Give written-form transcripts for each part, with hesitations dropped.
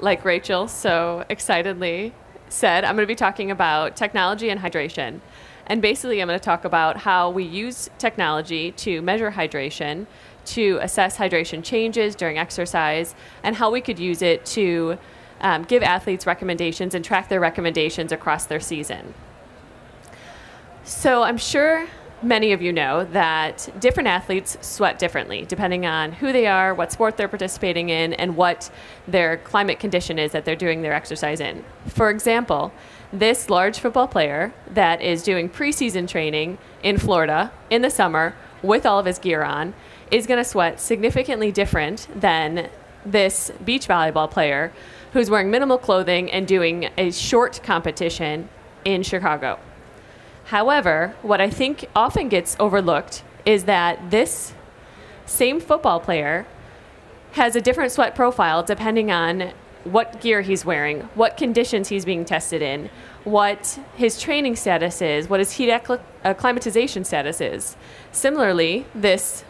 like Rachel so excitedly said, I'm going to be talking about technology and hydration. And basically, I'm going to talk about how we use technology to measure hydration, to assess hydration changes during exercise, and how we could use it to give athletes recommendations and track their recommendations across their season. So I'm sure many of you know that different athletes sweat differently, depending on who they are, what sport they're participating in, and what their climate condition is that they're doing their exercise in. For example, this large football player that is doing preseason training in Florida in the summer with all of his gear on is going to sweat significantly different than this beach volleyball player who's wearing minimal clothing and doing a short competition in Chicago. However, what I think often gets overlooked is that this same football player has a different sweat profile depending on what gear he's wearing, what conditions he's being tested in, what his training status is, what his heat acclimatization status is. Similarly, this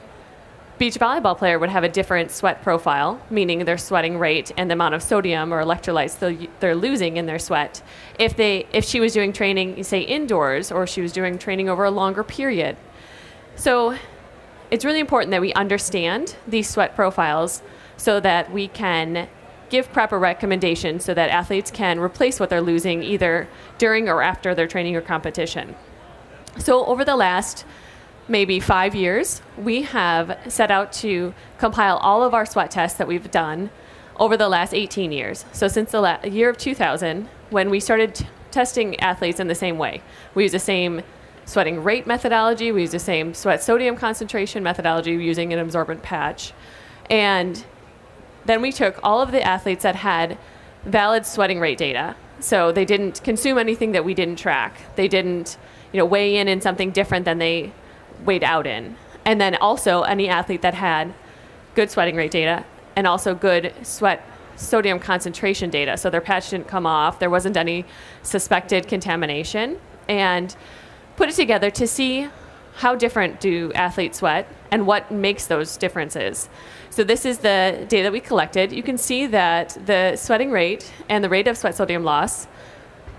beach volleyball player would have a different sweat profile, meaning their sweating rate and the amount of sodium or electrolytes they're losing in their sweat. If she was doing training, say, indoors, or she was doing training over a longer period. So it's really important that we understand these sweat profiles so that we can give proper recommendations so that athletes can replace what they're losing either during or after their training or competition. So over the last maybe 5 years, we have set out to compile all of our sweat tests that we've done over the last 18 years. So since the year of 2000, when we started testing athletes in the same way. We use the same sweating rate methodology, we use the same sweat sodium concentration methodology using an absorbent patch. And then we took all of the athletes that had valid sweating rate data. So they didn't consume anything that we didn't track. They didn't, weigh in something different than they weighed out in. And then also any athlete that had good sweating rate data and also good sweat sodium concentration data. So their patch didn't come off. There wasn't any suspected contamination. And put it together to see how different do athletes sweat and what makes those differences. So this is the data that we collected. You can see that the sweating rate and the rate of sweat sodium loss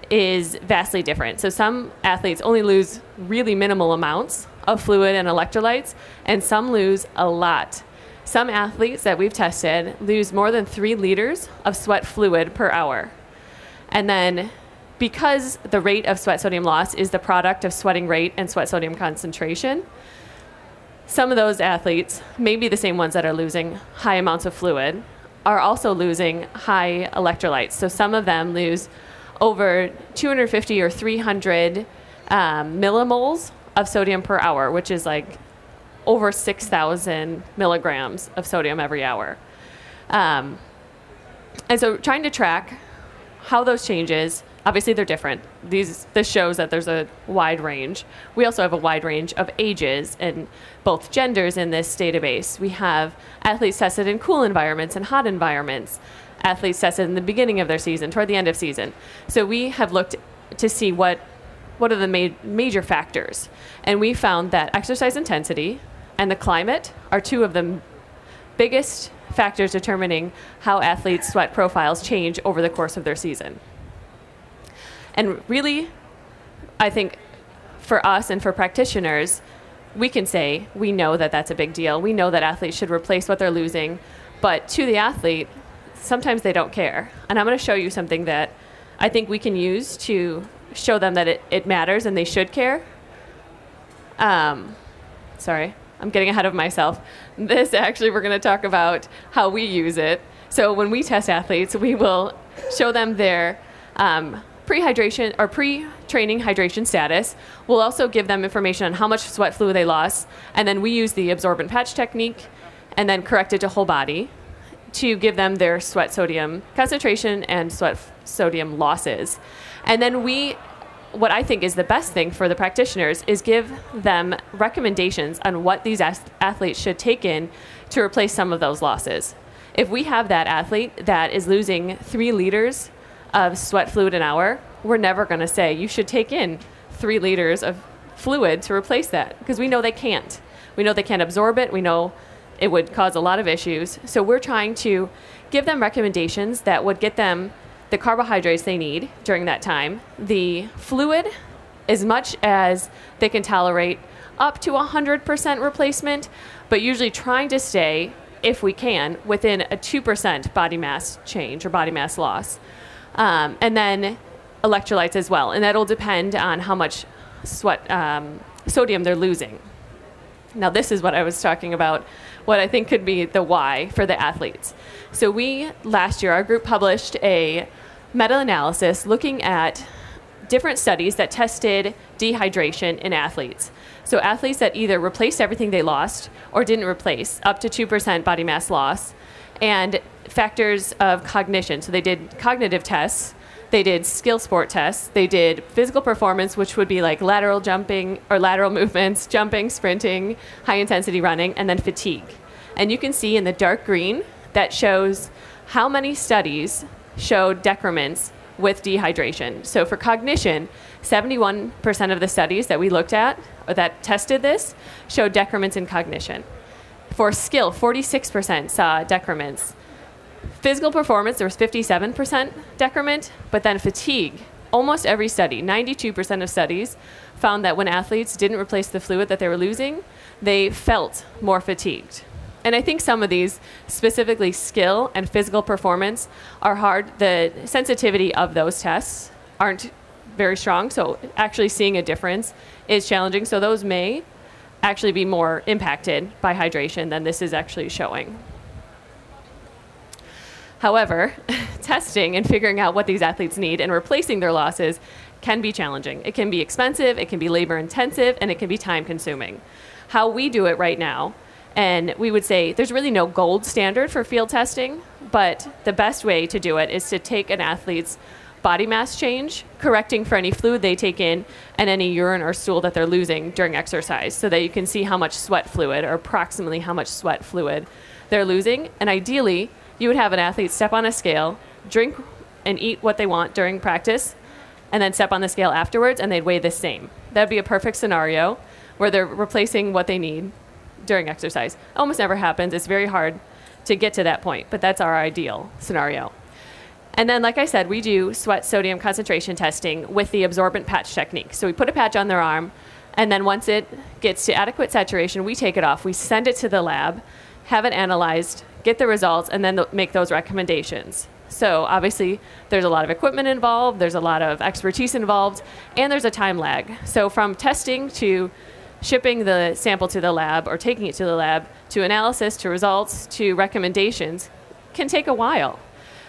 is vastly different. So some athletes only lose really minimal amounts of fluid and electrolytes, and some lose a lot. Some athletes that we've tested lose more than 3 liters of sweat fluid per hour. And then because the rate of sweat sodium loss is the product of sweating rate and sweat sodium concentration, some of those athletes, maybe the same ones that are losing high amounts of fluid, are also losing high electrolytes. So some of them lose over 250 or 300 millimoles of sodium per hour, which is like over 6,000 milligrams of sodium every hour. And so trying to track how those changes, obviously they're different. This shows that there's a wide range. We also have a wide range of ages and both genders in this database. We have athletes tested in cool environments and hot environments, athletes tested in the beginning of their season, toward the end of season. So we have looked to see what are the major factors. And we found that exercise intensity and the climate are 2 of the biggest factors determining how athletes' sweat profiles change over the course of their season. And really, I think for us and for practitioners, we can say we know that that's a big deal. We know that athletes should replace what they're losing. But to the athlete, sometimes they don't care. And I'm going to show you something that I think we can use to show them that it matters and they should care. Sorry, I'm getting ahead of myself. This actually, we're going to talk about how we use it. So when we test athletes, we will show them their pre-hydration or pre-training hydration status. We'll also give them information on how much sweat fluid they lost. And then we use the absorbent patch technique and then correct it to whole body to give them their sweat sodium concentration and sweat sodium losses. And then what I think is the best thing for the practitioners is give them recommendations on what these athletes should take in to replace some of those losses. If we have that athlete that is losing 3 liters of sweat fluid an hour, we're never going to say you should take in 3 liters of fluid to replace that, because we know they can't. We know they can't absorb it. We know It would cause a lot of issues. So we're trying to give them recommendations that would get them the carbohydrates they need during that time, the fluid as much as they can tolerate, up to 100% replacement, but usually trying to stay, if we can, within a 2% body mass change or body mass loss. And then electrolytes as well. And that'll depend on how much sodium they're losing. Now, this is what I was talking about, what I think could be the why for the athletes. So last year, our group published a meta-analysis looking at different studies that tested dehydration in athletes. So athletes that either replaced everything they lost or didn't replace, up to 2% body mass loss, and factors of cognition. So they did cognitive tests, they did skill sport tests, they did physical performance, which would be like lateral jumping or lateral movements, jumping, sprinting, high intensity running, and then fatigue. And you can see in the dark green that shows how many studies showed decrements with dehydration. So for cognition, 71% of the studies that we looked at or that tested this showed decrements in cognition. For skill, 46% saw decrements. Physical performance, there was 57% decrement, but then fatigue, almost every study, 92% of studies found that when athletes didn't replace the fluid that they were losing, they felt more fatigued. And I think some of these, specifically skill and physical performance, are hard. The sensitivity of those tests aren't very strong, so actually seeing a difference is challenging. So those may actually be more impacted by hydration than this is actually showing. However, testing and figuring out what these athletes need and replacing their losses can be challenging. It can be expensive, it can be labor intensive, and it can be time consuming. How we do it right now, and we would say there's really no gold standard for field testing, but the best way to do it is to take an athlete's body mass change, correcting for any fluid they take in and any urine or stool that they're losing during exercise, so that you can see how much sweat fluid or approximately how much sweat fluid they're losing. And ideally, you would have an athlete step on a scale, drink and eat what they want during practice, and then step on the scale afterwards, and they'd weigh the same. That'd be a perfect scenario where they're replacing what they need during exercise. Almost never happens. It's very hard to get to that point, but that's our ideal scenario. And then, like I said, we do sweat sodium concentration testing with the absorbent patch technique. So we put a patch on their arm, and then once it gets to adequate saturation, we take it off. We send it to the lab, have it analyzed, get the results, and then make those recommendations. So obviously, there's a lot of equipment involved, there's a lot of expertise involved, and there's a time lag. So from testing to shipping the sample to the lab or taking it to the lab, to analysis, to results, to recommendations, can take a while.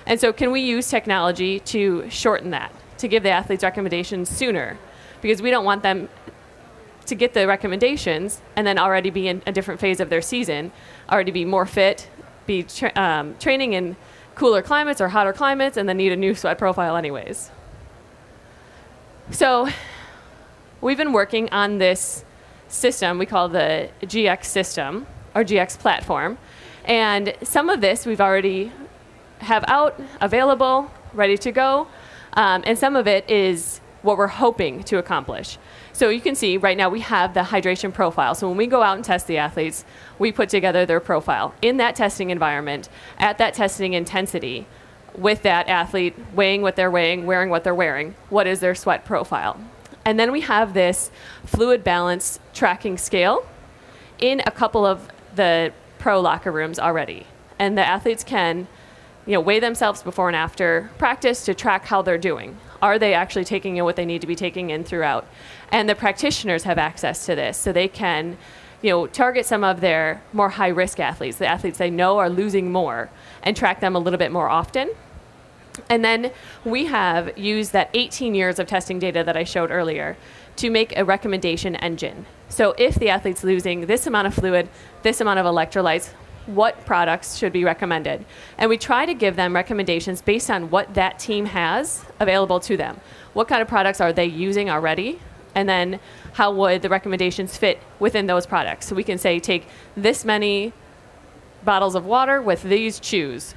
And so can we use technology to shorten that, to give the athletes recommendations sooner? Because we don't want them to get the recommendations and then already be in a different phase of their season, already be more fit, be training in cooler climates or hotter climates, and then need a new sweat profile anyways. So we've been working on this system we call the GX system, or GX platform. And some of this we've already have out, available, ready to go. And some of it is what we're hoping to accomplish. So you can see right now we have the hydration profile. So when we go out and test the athletes, we put together their profile in that testing environment, at that testing intensity, with that athlete weighing what they're weighing, wearing what they're wearing. What is their sweat profile? And then we have this fluid balance tracking scale in a couple of the pro locker rooms already. And the athletes can weigh themselves before and after practice to track how they're doing. Are they actually taking in what they need to be taking in throughout? And the practitioners have access to this, so they can target some of their more high-risk athletes, the athletes they know are losing more, and track them a little bit more often. And then we have used that 18 years of testing data that I showed earlier to make a recommendation engine. So if the athlete's losing this amount of fluid, this amount of electrolytes, what products should be recommended? And we try to give them recommendations based on what that team has available to them. What kind of products are they using already? And then how would the recommendations fit within those products? So we can say, take this many bottles of water with these chews,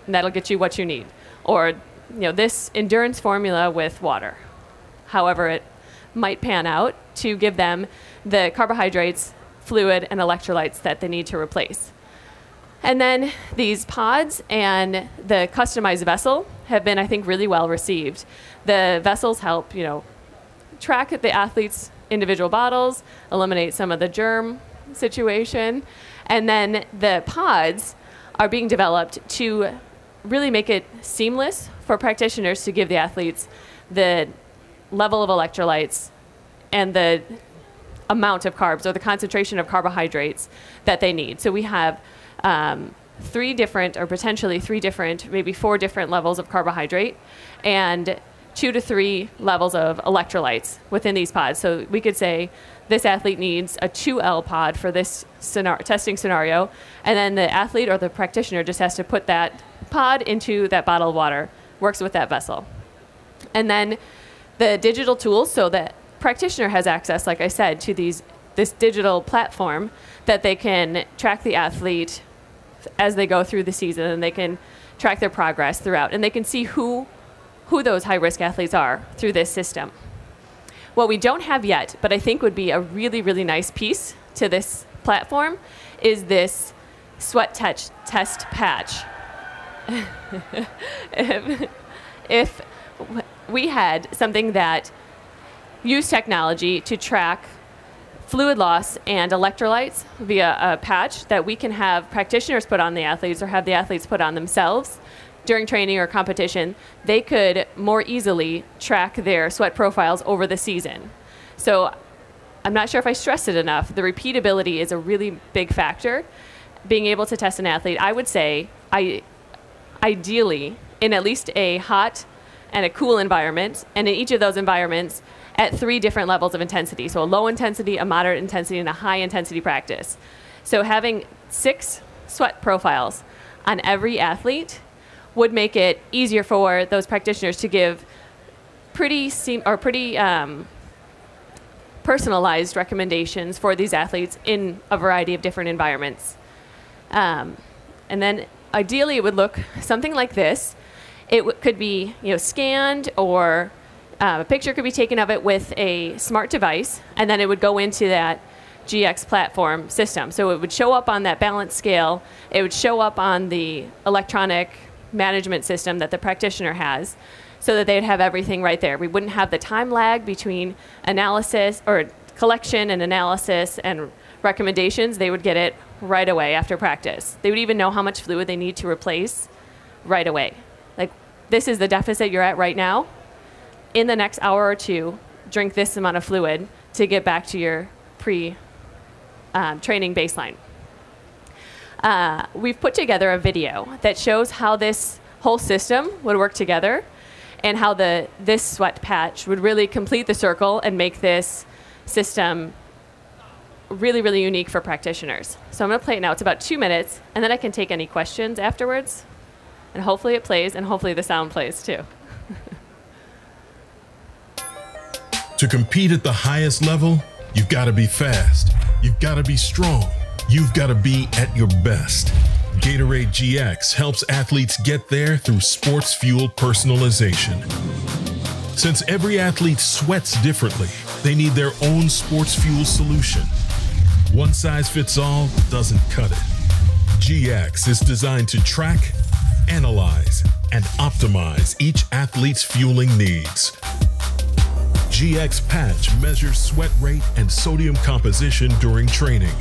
and that'll get you what you need. Or this endurance formula with water. However it might pan out to give them the carbohydrates, fluid, and electrolytes that they need to replace. And then these pods and the customized vessel have been, I think, really well received. The vessels help, track the athletes' individual bottles, eliminate some of the germ situation. And then the pods are being developed to really make it seamless for practitioners to give the athletes the level of electrolytes and the amount of carbs or the concentration of carbohydrates that they need. So we have 3 different, or potentially 3 different, maybe 4 different levels of carbohydrate and 2 to 3 levels of electrolytes within these pods. So we could say this athlete needs a 2L pod for this testing scenario, and then the athlete or the practitioner just has to put that pod into that bottle of water, works with that vessel. And then the digital tools, so that practitioner has access, like I said, to this digital platform that they can track the athlete as they go through the season, and they can track their progress throughout, and they can see who those high-risk athletes are through this system. What we don't have yet, but I think would be a really, really nice piece to this platform, is this sweat test patch. If we had something that used technology to track fluid loss and electrolytes via a patch that we can have practitioners put on the athletes or have the athletes put on themselves during training or competition, they could more easily track their sweat profiles over the season. So I'm not sure if I stressed it enough. The repeatability is a really big factor. Being able to test an athlete, I would say, ideally, in at least a hot and a cool environment, and in each of those environments, at 3 different levels of intensity. So a low intensity, a moderate intensity, and a high intensity practice. So having 6 sweat profiles on every athlete would make it easier for those practitioners to give pretty personalized recommendations for these athletes in a variety of different environments. And then ideally it would look something like this. It could be scanned, or a picture could be taken of it with a smart device, and then it would go into that GX platform system. So it would show up on that balance scale. It would show up on the electronic management system that the practitioner has, so that they'd have everything right there. We wouldn't have the time lag between analysis or collection and analysis and recommendations. They would get it right away after practice. They would even know how much fluid they need to replace right away. Like, this is the deficit you're at right now. In the next hour or 2, drink this amount of fluid to get back to your pre-training baseline. We've put together a video that shows how this whole system would work together, and how this sweat patch would really complete the circle and make this system really, really unique for practitioners. So I'm going to play it now. It's about 2 minutes, and then I can take any questions afterwards. And hopefully it plays, and hopefully the sound plays too. To compete at the highest level, you've got to be fast. You've got to be strong. You've got to be at your best. Gatorade GX helps athletes get there through sports fuel personalization. Since every athlete sweats differently, they need their own sports fuel solution. One size fits all doesn't cut it. GX is designed to track, analyze, and optimize each athlete's fueling needs. GX Patch measures sweat rate and sodium composition during training.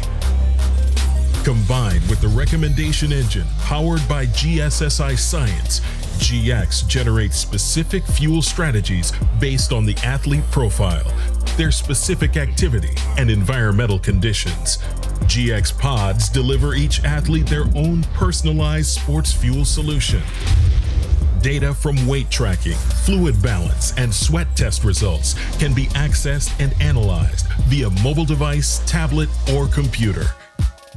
Combined with the recommendation engine powered by GSSI Science, GX generates specific fuel strategies based on the athlete profile, their specific activity, and environmental conditions. GX pods deliver each athlete their own personalized sports fuel solution. Data from weight tracking, fluid balance, and sweat test results can be accessed and analyzed via mobile device, tablet, or computer.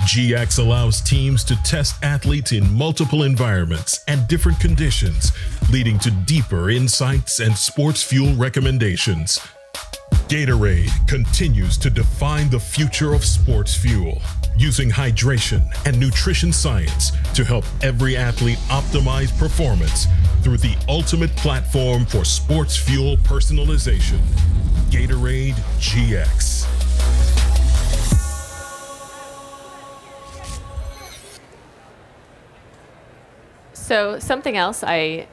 GX allows teams to test athletes in multiple environments and different conditions, leading to deeper insights and sports fuel recommendations. Gatorade continues to define the future of sports fuel, using hydration and nutrition science to help every athlete optimize performance through the ultimate platform for sports fuel personalization, Gatorade GX. So something else I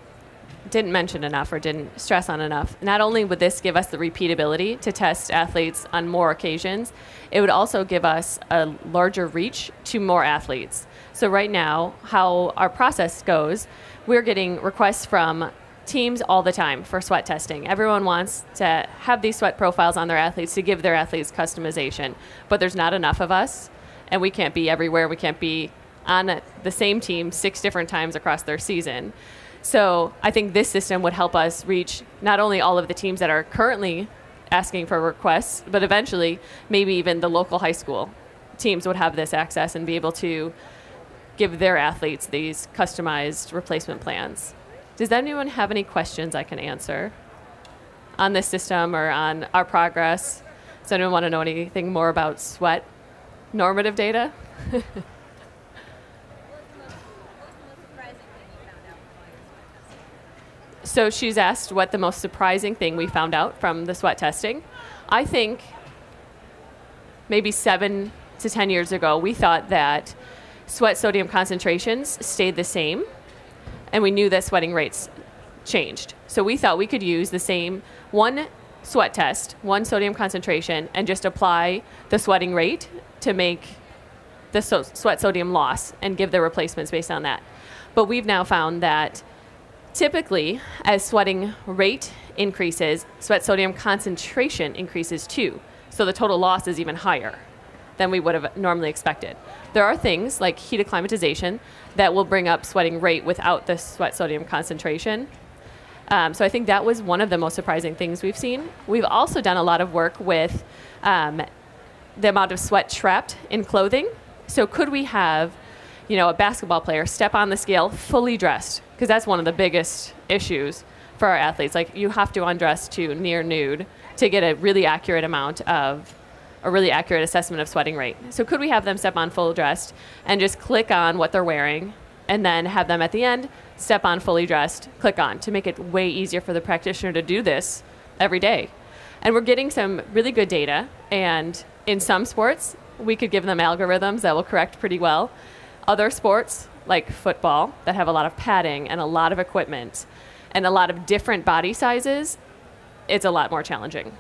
didn't mention enough or didn't stress on enough, not only would this give us the repeatability to test athletes on more occasions, it would also give us a larger reach to more athletes. So right now, how our process goes, we're getting requests from teams all the time for sweat testing. Everyone wants to have these sweat profiles on their athletes to give their athletes customization, but there's not enough of us, and we can't be everywhere. We can't be on the same team 6 different times across their season. So I think this system would help us reach not only all of the teams that are currently asking for requests, but eventually maybe even the local high school teams would have this access and be able to give their athletes these customized replacement plans. Does anyone have any questions I can answer on this system or on our progress? Does anyone want to know anything more about sweat normative data? So she's asked what the most surprising thing we found out from the sweat testing. I think maybe 7 to 10 years ago, we thought that sweat sodium concentrations stayed the same, and we knew that sweating rates changed. So we thought we could use the same one sweat test, one sodium concentration, and just apply the sweating rate to make the sweat sodium loss and give the replacements based on that. But we've now found that typically, as sweating rate increases, sweat sodium concentration increases too. So the total loss is even higher than we would have normally expected. There are things like heat acclimatization that will bring up sweating rate without the sweat sodium concentration. So I think that was one of the most surprising things we've seen. We've also done a lot of work with the amount of sweat trapped in clothing. So could we have a basketball player step on the scale fully dressed? Because that's one of the biggest issues for our athletes. Like, you have to undress to near nude to get a really accurate assessment of sweating rate. So could we have them step on full dressed and just click on what they're wearing, and then have them at the end step on fully dressed, click on, to make it way easier for the practitioner to do this every day? And we're getting some really good data, and in some sports, we could give them algorithms that will correct pretty well. Other sports, like football, that have a lot of padding and a lot of equipment and a lot of different body sizes, it's a lot more challenging.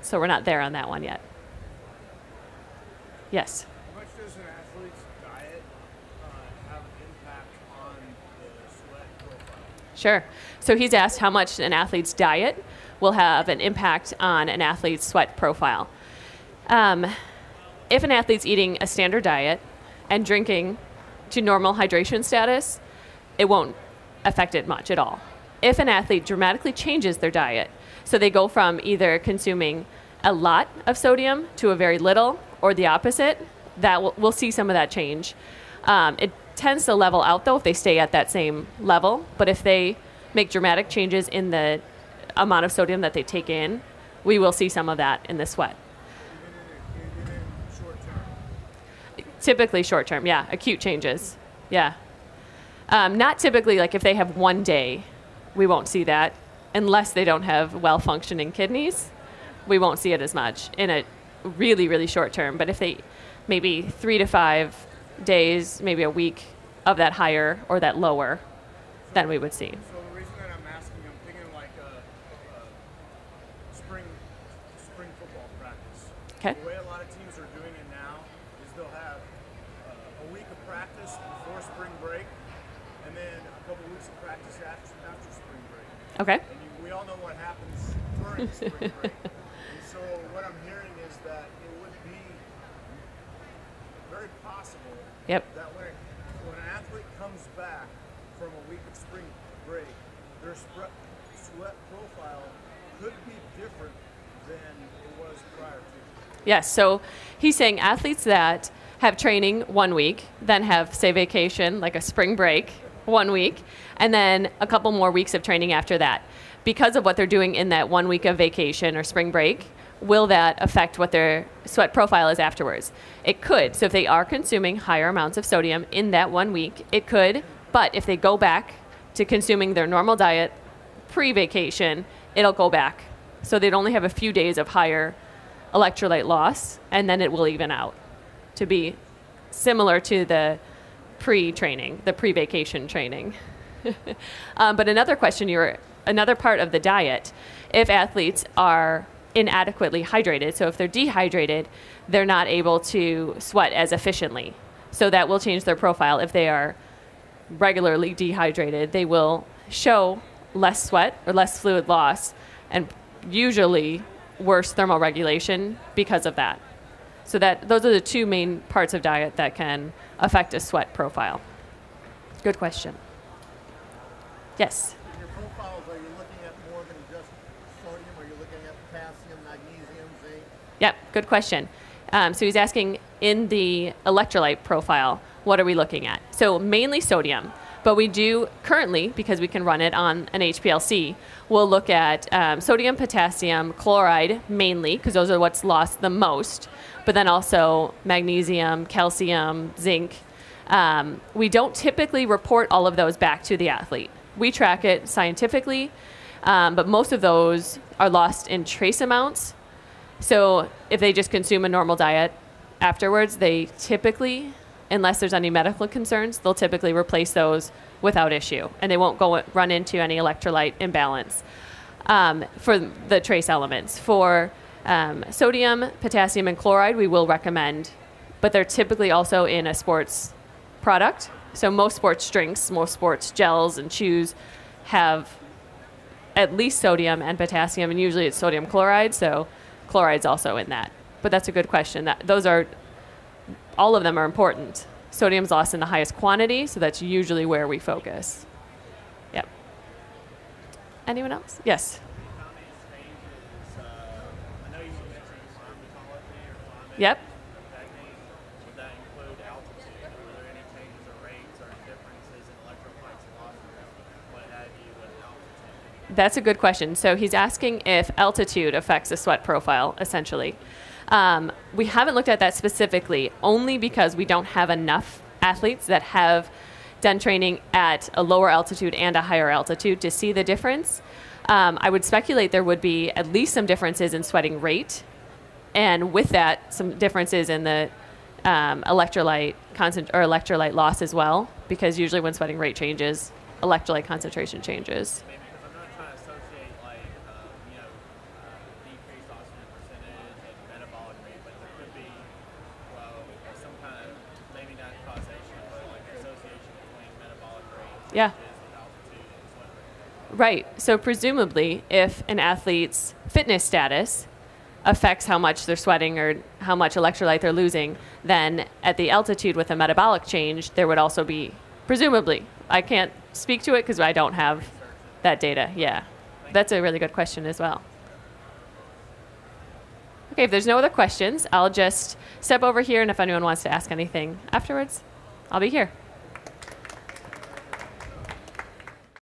So we're not there on that one yet. Yes? How much does an athlete's diet have an impact on the sweat profile? Sure. So he's asked how much an athlete's diet will have an impact on an athlete's sweat profile. If an athlete's eating a standard diet and drinking to normal hydration status, it won't affect it much at all. If an athlete dramatically changes their diet, so they go from either consuming a lot of sodium to a very little, or the opposite, we'll see some of that change. It tends to level out, though, if they stay at that same level. But if they make dramatic changes in the amount of sodium that they take in, we will see some of that in the sweat. Even in short term? Typically short term, yeah. Acute changes, yeah. Not typically, like if they have one day, we won't see that. Unless they don't have well-functioning kidneys, we won't see it as much in a really, really short term. But if they maybe 3 to 5 days, maybe a week of that higher or that lower, then we would see. So the reason that I'm asking, I'm thinking like a spring football practice. Okay. The way a lot of teams are doing it now is they'll have a week of practice before spring break, and then a couple weeks of practice after spring break. Okay. And we all know what happens during spring break. And so what I'm hearing is that it would be very possible Yep. that when an athlete comes back from a week of spring break, their sweat profile could be different than it was prior to. Yes, so he's saying athletes that have training 1 week, then have, say, vacation, like a spring break, 1 week, and then a couple more weeks of training after that. Because of what they're doing in that 1 week of vacation or spring break, will that affect what their sweat profile is afterwards? It could. So if they are consuming higher amounts of sodium in that 1 week, it could. But if they go back to consuming their normal diet pre-vacation, it'll go back. So they'd only have a few days of higher electrolyte loss, and then it will even out to be similar to the pre-training, the pre-vacation training. But another question, another part of the diet, if athletes are inadequately hydrated, so if they're dehydrated, they're not able to sweat as efficiently. So that will change their profile. If they are regularly dehydrated, they will show less sweat or less fluid loss, and usually worse thermal regulation because of that. So those are the two main parts of diet that can affect a sweat profile. Good question. Yes? In your profiles, are you looking at more than just sodium? Are you looking at potassium, magnesium, zinc? Yep, good question. So he's asking, in the electrolyte profile, what are we looking at? So mainly sodium, but we do currently, because we can run it on an HPLC, we'll look at sodium, potassium, chloride mainly, because those are what's lost the most, but then also magnesium, calcium, zinc. We don't typically report all of those back to the athlete. We track it scientifically, but most of those are lost in trace amounts. So if they just consume a normal diet afterwards, they typically, unless there's any medical concerns, they'll typically replace those without issue, and they won't run into any electrolyte imbalance for the trace elements. For sodium, potassium, and chloride, we will recommend, but they're typically also in a sports product. So most sports drinks, most sports gels and chews have at least sodium and potassium, and usually it's sodium chloride, so chloride's also in that. But that's a good question. All of them are important. Sodium's lost in the highest quantity, so that's usually where we focus. Yep. Anyone else? Yes. Yep. Would that include altitude? Are there any changes or rates or differences in electrolytes lost or what have you with altitude? That's a good question. So he's asking if altitude affects the sweat profile, essentially. We haven't looked at that specifically, only because we don't have enough athletes that have done training at a lower altitude and a higher altitude to see the difference. I would speculate there would be at least some differences in sweating rate, and with that, some differences in the electrolyte loss as well, because usually when sweating rate changes, electrolyte concentration changes. Maybe because I'm not trying to associate decreased oxygen percentage and metabolic rate, but there could be, some kind of, maybe not causation, but like association between metabolic rate Yeah. with altitude and sweat rate. Right. So presumably, if an athlete's fitness status affects how much they're sweating or how much electrolyte they're losing, then at the altitude with a metabolic change, there would also be, presumably, I can't speak to it because I don't have that data. Yeah. That's a really good question as well. Okay, if there's no other questions, I'll just step over here, and if anyone wants to ask anything afterwards, I'll be here.